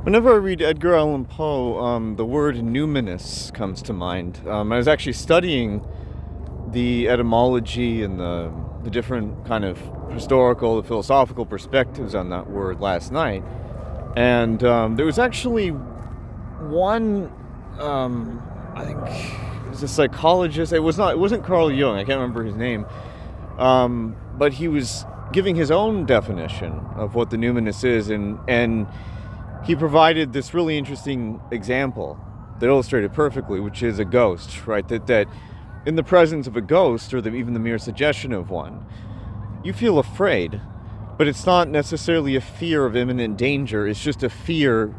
Whenever I read Edgar Allan Poe, the word numinous comes to mind. I was actually studying the etymology and the different kind of historical, philosophical perspectives on that word last night. And there was actually one, I think it was a psychologist. It wasn't Carl Jung. I can't remember his name. But he was giving his own definition of what the numinous is, and he provided this really interesting example that illustrated perfectly, which is a ghost, right? That in the presence of a ghost, or even the mere suggestion of one, you feel afraid, but it's not necessarily a fear of imminent danger. It's just a fear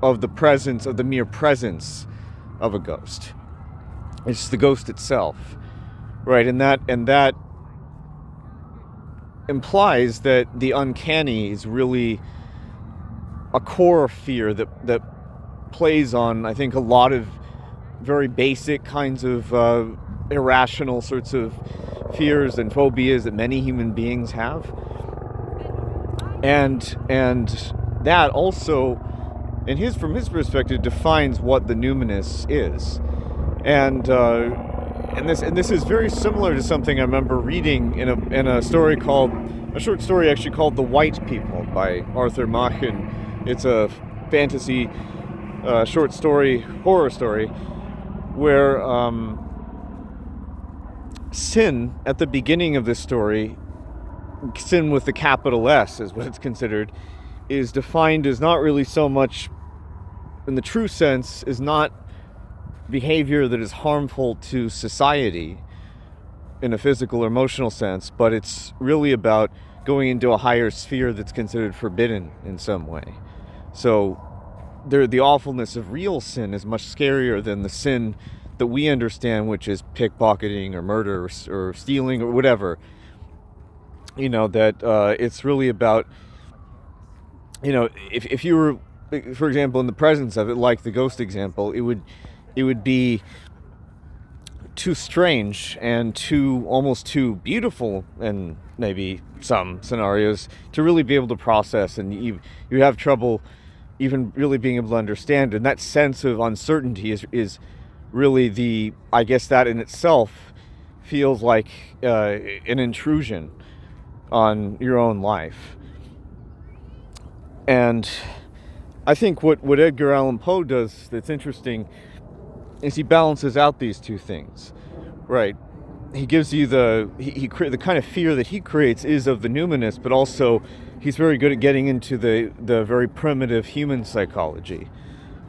of the mere presence of a ghost. It's the ghost itself, right? And that implies that the uncanny is really a core fear that plays on, I think, a lot of very basic kinds of irrational sorts of fears and phobias that many human beings have, and that also, from his perspective, defines what the numinous is, and this is very similar to something I remember reading in a short story actually called "The White People" by Arthur Machen. It's a fantasy short story, horror story, where sin at the beginning of this story, sin with the capital S is what it's considered, is defined as not really so much, in the true sense, is not behavior that is harmful to society in a physical or emotional sense, but it's really about going into a higher sphere that's considered forbidden in some way. So the awfulness of real sin is much scarier than the sin that we understand, which is pickpocketing or murder or stealing or whatever. That it's really about, if you were, for example, in the presence of it, like the ghost example, it would be too strange and almost too beautiful, and maybe some scenarios, to really be able to process, and you have trouble even really being able to understand. And that sense of uncertainty is really I guess that in itself feels like an intrusion on your own life. And I think what Edgar Allan Poe does that's interesting is he balances out these two things, right? He gives you the kind of fear that he creates is of the numinous, but also he's very good at getting into the very primitive human psychology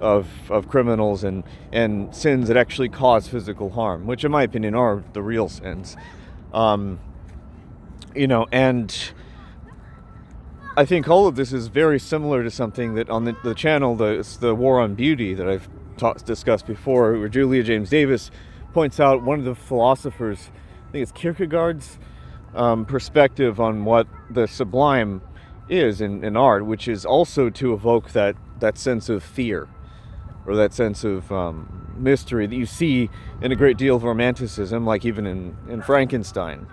of criminals and sins that actually cause physical harm, which in my opinion are the real sins. And I think all of this is very similar to something that on the channel, it's the War on Beauty that I've discussed before, where Julia James Davis points out one of the philosophers, I think it's Kierkegaard's perspective on what the sublime is in art, which is also to evoke that sense of fear, or that sense of mystery that you see in a great deal of romanticism, like even in Frankenstein.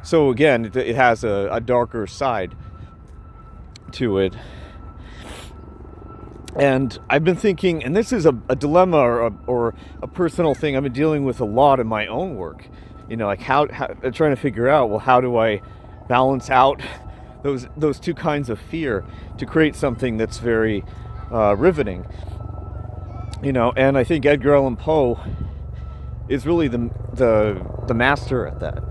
So again, it has a darker side to it. And I've been thinking, and this is a dilemma or a personal thing I've been dealing with a lot in my own work. Like how trying to figure out, well, how do I balance out those two kinds of fear to create something that's very riveting. And I think Edgar Allan Poe is really the master at that.